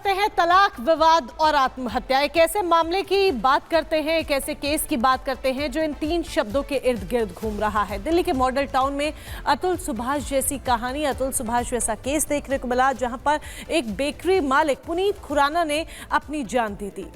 करते हैं तलाक, विवाद और आत्महत्या। एक ऐसे मामले की बात करते हैं, एक ऐसे केस की बात करते हैं जो इन तीन शब्दों के इर्द गिर्द घूम रहा है। दिल्ली के मॉडल टाउन में अतुल सुभाष जैसी कहानी, अतुल सुभाष जैसा केस देखने को मिला जहां पर एक बेकरी मालिक पुनीत खुराना ने अपनी जान दे दी।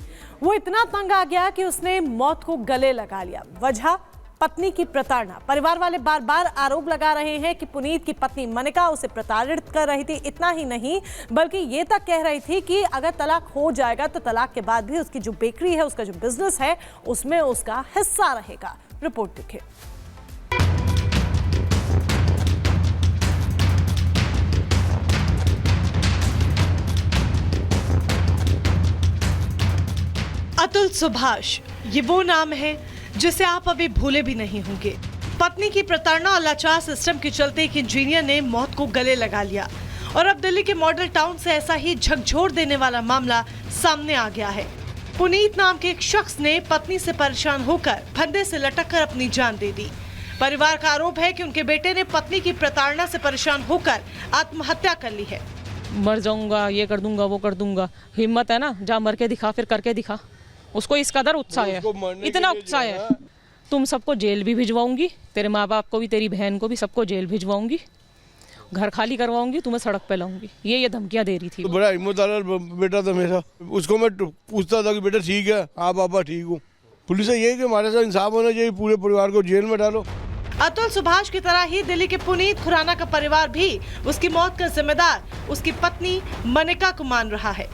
वो इतना तंग आ गया कि उसने मौत को गले लगा लिया। वजह पत्नी की प्रताड़ना। परिवार वाले बार बार आरोप लगा रहे हैं कि पुनीत की पत्नी मनिका उसे प्रताड़ित कर रही थी। इतना ही नहीं बल्कि ये तक कह रही थी कि अगर तलाक हो जाएगा तो तलाक के बाद भी उसकी जो बेकरी है, उसका जो बिजनेस है, उसमें उसका हिस्सा रहेगा। रिपोर्ट देखिए। अतुल सुभाष, ये वो नाम है जिसे आप अभी भूले भी नहीं होंगे। पत्नी की प्रताड़ना और लाचार सिस्टम के चलते एक इंजीनियर ने मौत को गले लगा लिया और अब दिल्ली के मॉडल टाउन से ऐसा ही झकझोर देने वाला मामला सामने आ गया है। पुनीत नाम के एक शख्स ने पत्नी से परेशान होकर फंदे से लटककर अपनी जान दे दी। परिवार का आरोप है कि उनके बेटे ने पत्नी की प्रताड़ना से परेशान होकर आत्महत्या कर ली है। मर जाऊंगा, ये कर दूंगा, वो कर दूंगा। हिम्मत है ना, जा मर के दिखा, फिर करके दिखा। उसको इस कदर उत्साह है, इतना उत्साह है। तुम सबको जेल भी भिजवाऊंगी, तेरे माँ बाप को भी, तेरी बहन को भी, सबको जेल भिजवाऊंगी, घर खाली करवाऊंगी, तुम्हें सड़क पे लाऊंगी। ये धमकियां दे रही थी। तो बड़ा हिम्मतदार बेटा था मेरा। उसको मैं पूछता था कि बेटा ठीक है? हाँ पापा ठीक हूँ। पुलिस से यही कि हमारे साथ इंसाफ होना चाहिए, पूरे परिवार को जेल में डालो। अतुल सुभाष की तरह ही दिल्ली के पुनीत खुराना का परिवार भी उसकी मौत का जिम्मेदार उसकी पत्नी मनिका को मान रहा है।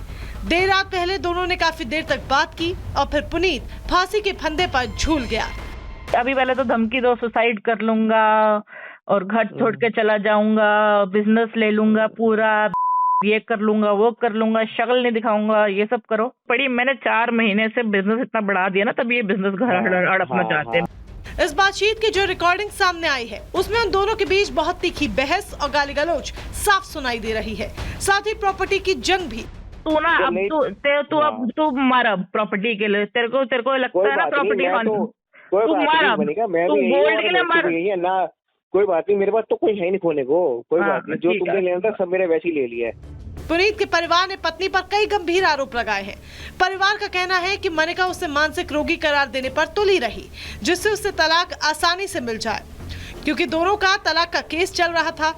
देर रात पहले दोनों ने काफी देर तक बात की और फिर पुनीत फांसी के फंदे पर झूल गया। अभी पहले तो धमकी दो, सुसाइड कर लूंगा और घर छोड़ के चला जाऊंगा, बिजनेस ले लूंगा पूरा, ये कर लूंगा, वो कर लूंगा, शक्ल नहीं दिखाऊंगा, ये सब करो। पड़ी मैंने 4 महीने से बिजनेस इतना बढ़ा दिया ना, तब ये बिजनेस घर हड़पना चाहते हैं। इस बातचीत की जो रिकॉर्डिंग सामने आई है उसमें उन दोनों के बीच बहुत तीखी बहस और गाली गलौज साफ सुनाई दे रही है। साथ ही प्रॉपर्टी की जंग भी। तू ना अब तू मारा प्रॉपर्टी के लिए, तेरे को लगता है ना प्रॉपर्टी तू मारा, तू गोल्ड के लिए मार ना। कोई बात नहीं, मेरे पास तो कोई है नहीं खोने को। कोई बात नहीं, जो तुमने लेना था सब मेरे वैसे ही ले लिया है। पुनीत के परिवार ने पत्नी पर कई गंभीर आरोप लगाए हैं। परिवार का कहना है कि मनिका उसे मानसिक रोगी करार देने पर तुली रही, जिससे उसे तलाक आसानी से मिल जाए, क्योंकि दोनों का तलाक का केस चल रहा था।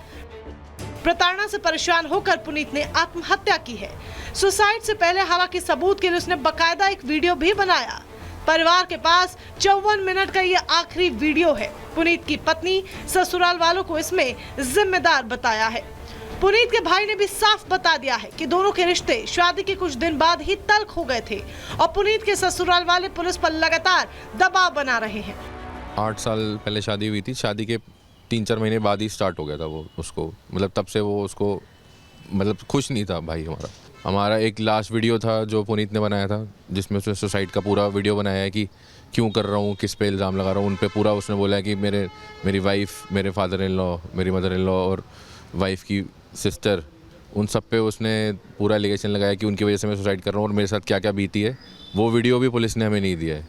प्रताड़ना से परेशान होकर पुनीत ने आत्महत्या की है। सुसाइड से पहले हालांकि सबूत के लिए उसने बकायदा एक वीडियो भी बनाया। परिवार के पास 54 मिनट का ये आखिरी वीडियो है। पुनीत की पत्नी ससुराल वालों को इसमें जिम्मेदार बताया है। पुनीत के भाई ने भी साफ बता दिया है कि दोनों के रिश्ते शादी के कुछ दिन बाद ही तल्ख हो गए थे और पुनीत के ससुराल वाले पुलिस पर लगातार दबाव बना रहे हैं। 8 साल पहले शादी हुई थी। शादी के 3-4 महीने बाद ही स्टार्ट हो गया था वो उसको, मतलब तब से वो उसको मतलब खुश नहीं था भाई हमारा। एक लास्ट वीडियो था जो पुनीत ने बनाया था, जिसमें उसने सुसाइड का पूरा वीडियो बनाया है कि क्यों कर रहा हूँ, किस पे इल्ज़ाम लगा रहा हूँ। उन पे पूरा उसने बोला है कि मेरी वाइफ, मेरे फादर इन लॉ, मेरी मदर इन लॉ और वाइफ की सिस्टर, उन सब पे उसने पूरा एलिगेशन लगाया कि उनकी वजह से मैं सुसाइड कर रहा हूँ और मेरे साथ क्या क्या बीती है। वो वीडियो भी पुलिस ने हमें नहीं दिया है,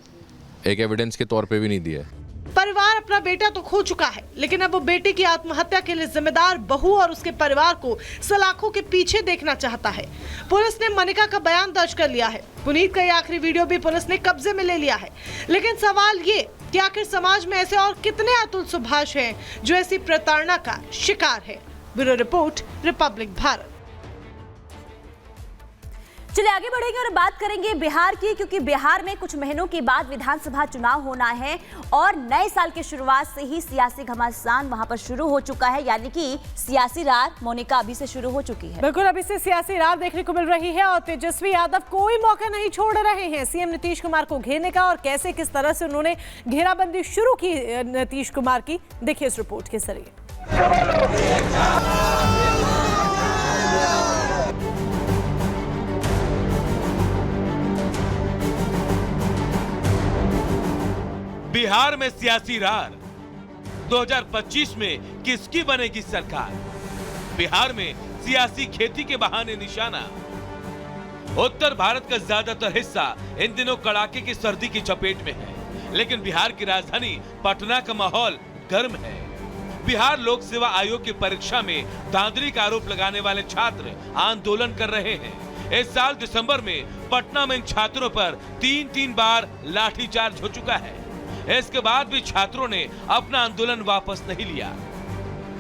एक एविडेंस के तौर पे भी नहीं दिया है। परिवार अपना बेटा तो खो चुका है, लेकिन अब वो बेटे की आत्महत्या के लिए जिम्मेदार बहू और उसके परिवार को सलाखों के पीछे देखना चाहता है। पुलिस ने मनिका का बयान दर्ज कर लिया है। पुनीत का ये आखिरी वीडियो भी पुलिस ने कब्जे में ले लिया है। लेकिन सवाल ये कि आखिर समाज में ऐसे और कितने अतुल सुभाष हैं जो ऐसी प्रताड़ना का शिकार है। Bureau report, Republic Bharat. चलिए आगे बढ़ेंगे और बात करेंगे बिहार की, क्योंकि बिहार में कुछ महीनों के बाद विधानसभा चुनाव होना है और नए साल की शुरुआत से ही सियासी घमासान वहां पर शुरू हो चुका है, यानी कि सियासी रात मोनिका अभी से शुरू हो चुकी है। बिल्कुल, अभी से सियासी रात देखने को मिल रही है और तेजस्वी यादव कोई मौका नहीं छोड़ रहे हैं सीएम नीतीश कुमार को घेरने का। और कैसे किस तरह से उन्होंने घेराबंदी शुरू की नीतीश कुमार की, देखिए इस रिपोर्ट के जरिए। बिहार में सियासी रार 2025 में किसकी बनेगी सरकार? बिहार में सियासी खेती के बहाने निशाना। उत्तर भारत का ज्यादातर हिस्सा इन दिनों कड़ाके की सर्दी की चपेट में है, लेकिन बिहार की राजधानी पटना का माहौल गर्म है। बिहार लोक सेवा आयोग की परीक्षा में धांधली का आरोप लगाने वाले छात्र आंदोलन कर रहे हैं। इस साल दिसंबर में पटना में इन छात्रों पर 3 बार लाठीचार्ज हो चुका है। इसके बाद भी छात्रों ने अपना आंदोलन वापस नहीं लिया।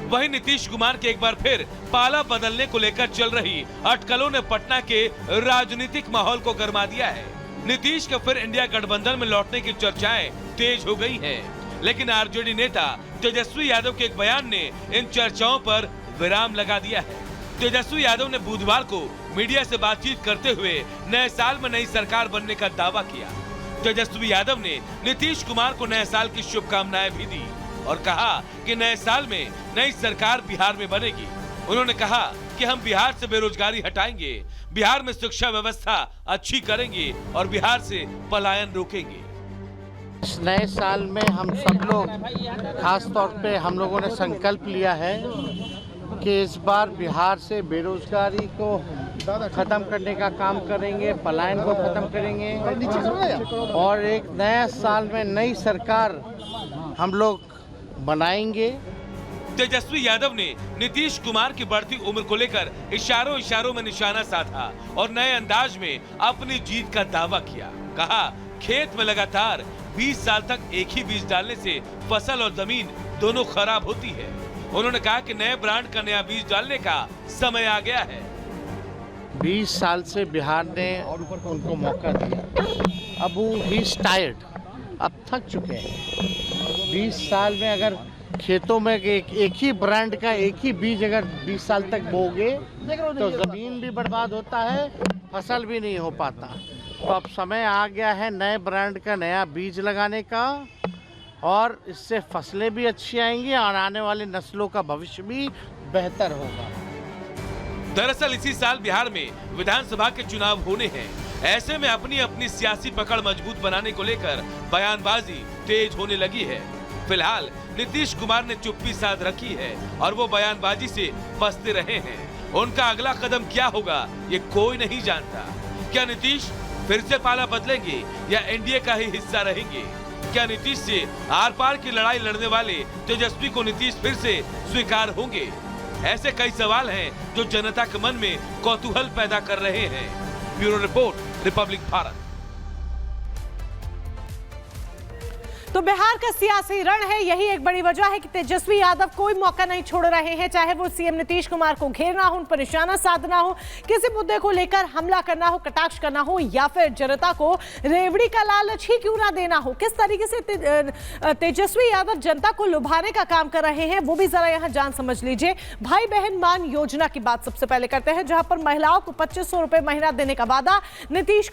वहीं नीतीश कुमार के एक बार फिर पाला बदलने को लेकर चल रही अटकलों ने पटना के राजनीतिक माहौल को गर्मा दिया है। नीतीश के फिर इंडिया गठबंधन में लौटने की चर्चाएं तेज हो गई हैं, लेकिन आरजेडी नेता तेजस्वी यादव के एक बयान ने इन चर्चाओं पर विराम लगा दिया है। तेजस्वी यादव ने बुधवार को मीडिया से बातचीत करते हुए नए साल में नई सरकार बनने का दावा किया। तेजस्वी यादव ने नीतीश कुमार को नए साल की शुभकामनाएं भी दी और कहा कि नए साल में नई सरकार बिहार में बनेगी। उन्होंने कहा कि हम बिहार से बेरोजगारी हटाएंगे, बिहार में शिक्षा व्यवस्था अच्छी करेंगे और बिहार से पलायन रोकेंगे। इस नए साल में हम सब लोग, खास तौर पे हम लोगों ने संकल्प लिया है कि इस बार बिहार से बेरोजगारी को खत्म करने का काम करेंगे, पलायन को खत्म करेंगे और एक नया साल में नई सरकार हम लोग बनाएंगे। तेजस्वी यादव ने नीतीश कुमार की बढ़ती उम्र को लेकर इशारों में निशाना साधा और नए अंदाज में अपनी जीत का दावा किया। कहा, खेत में लगातार 20 साल तक एक ही बीज डालने से फसल और जमीन दोनों खराब होती है। उन्होंने कहा कि नए ब्रांड का नया बीज डालने का समय आ गया है। 20 साल से बिहार ने उनको मौका दिया, अब वो ही टायर्ड, अब थक चुके हैं। 20 साल में अगर खेतों में एक ही ब्रांड का एक ही बीज अगर 20 साल तक बोगे तो ज़मीन भी बर्बाद होता है, फसल भी नहीं हो पाता। तो अब समय आ गया है नए ब्रांड का नया बीज लगाने का और इससे फसलें भी अच्छी आएंगी और आने वाली नस्लों का भविष्य भी बेहतर होगा। दरअसल इसी साल बिहार में विधानसभा के चुनाव होने हैं। ऐसे में अपनी अपनी सियासी पकड़ मजबूत बनाने को लेकर बयानबाजी तेज होने लगी है। फिलहाल नीतीश कुमार ने चुप्पी साध रखी है और वो बयानबाजी से बचते रहे हैं। उनका अगला कदम क्या होगा ये कोई नहीं जानता। क्या नीतीश फिर से पाला बदलेंगे या एनडीए का ही हिस्सा रहेंगे? क्या नीतीश से आर पार की लड़ाई लड़ने वाले तेजस्वी को नीतीश फिर से स्वीकार होंगे? ऐसे कई सवाल हैं जो जनता के मन में कौतूहल पैदा कर रहे हैं। Bureau report, Republic Bharat. तो बिहार का सियासी रण है, यही एक बड़ी वजह है कि तेजस्वी यादव कोई मौका नहीं छोड़ रहे हैं, चाहे वो सीएम नीतीश कुमार को घेरना हो, उन पर निशाना साधना हो, किसी मुद्दे को लेकर हमला करना हो, कटाक्ष करना हो या फिर जनता को रेवड़ी का लालच ही क्यों ना देना हो। किस तरीके से तेजस्वी यादव जनता को लुभाने का काम कर रहे हैं वो भी जरा यहाँ जान समझ लीजिए। भाई बहन मान योजना की बात सबसे पहले करते हैं, जहां पर महिलाओं को 2500 रुपए महीना देने का वादा नीतीश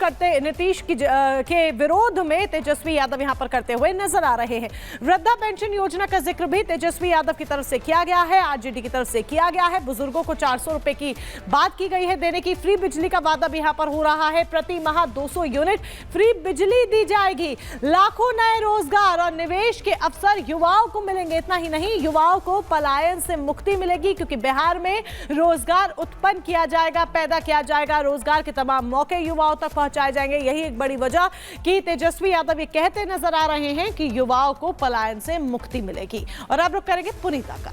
के विरोध में तेजस्वी यादव यहाँ पर करते हुए नजर आ रहे हैं। वृद्धा पेंशन योजना का जिक्र भी तेजस्वी यादव की तरफ से किया गया है, आरजेडी की तरफ से किया गया है। बुजुर्गों को 400 रुपए की बात की गई है देने की। फ्री बिजली का वादा भी यहां पर हो रहा है, प्रति माह 200 यूनिट फ्री बिजली दी जाएगी। लाखों नए रोजगार और निवेश के अवसर युवाओं को मिलेंगे। इतना ही नहीं, युवाओं को पलायन से मुक्ति मिलेगी क्योंकि बिहार में रोजगार उत्पन्न किया जाएगा, पैदा किया जाएगा, रोजगार के तमाम मौके युवाओं तक पहुंचाए जाएंगे। यही एक बड़ी वजह कि तेजस्वी यादव ये कहते नजर आ रहे हैं कि युवाओं को पलायन से मुक्ति मिलेगी। और अब रुक करेंगे पुनीता का।